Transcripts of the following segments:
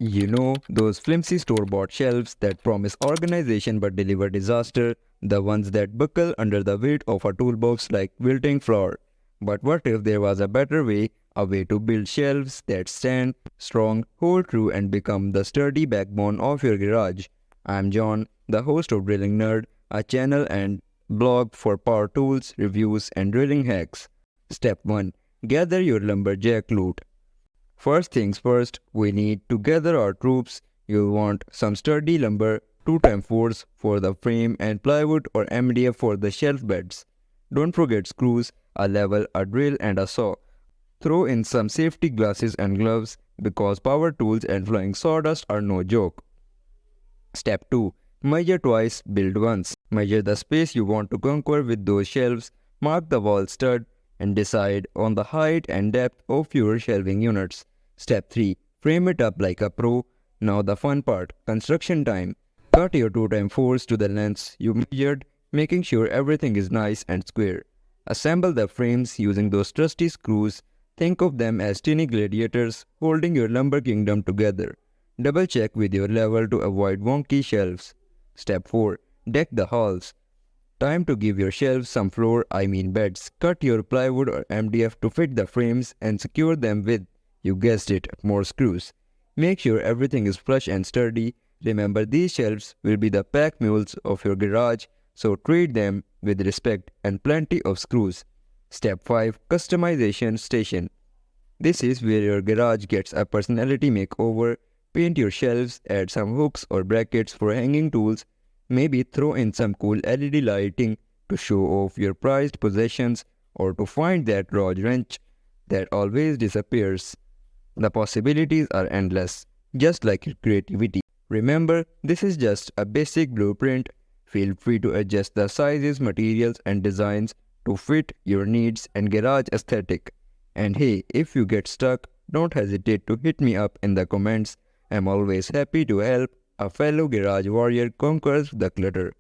You know, those flimsy store-bought shelves that promise organization but deliver disaster, the ones that buckle under the weight of a toolbox like wilting flour. But what if there was a way to build shelves that stand strong, hold true, and become the sturdy backbone of your garage? I'm John, the host of Drilling Nerd, a channel and blog for power tools, reviews, and drilling hacks. Step 1. Gather your lumberjack loot. First things first, we need to gather our troops. You'll want some sturdy lumber, 2x4s for the frame and plywood or MDF for the shelf beds. Don't forget screws, a level, a drill and a saw. Throw in some safety glasses and gloves because power tools and flying sawdust are no joke. Step 2. Measure twice, build once. Measure the space you want to conquer with those shelves, mark the wall stud, and decide on the height and depth of your shelving units. Step 3. Frame it up like a pro. Now the fun part, construction time. Cut your 2x4s to the lengths you measured, making sure everything is nice and square. Assemble the frames using those trusty screws. Think of them as tiny gladiators holding your lumber kingdom together. Double check with your level to avoid wonky shelves. Step 4. Deck the halls. Time to give your shelves some beds. Cut your plywood or MDF to fit the frames and secure them with, you guessed it, more screws. Make sure everything is flush and sturdy. Remember, these shelves will be the pack mules of your garage, so treat them with respect and plenty of screws. Step 5. Customization station. This is where your garage gets a personality makeover. Paint your shelves, add some hooks or brackets for hanging tools. Maybe throw in some cool LED lighting to show off your prized possessions or to find that Raj wrench that always disappears. The possibilities are endless, just like your creativity. Remember, this is just a basic blueprint. Feel free to adjust the sizes, materials, and designs to fit your needs and garage aesthetic. And hey, if you get stuck, don't hesitate to hit me up in the comments. I'm always happy to help a fellow garage warrior conquers the clutter.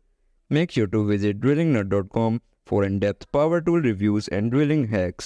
Make sure to visit drillingnerd.com for in-depth power tool reviews and drilling hacks.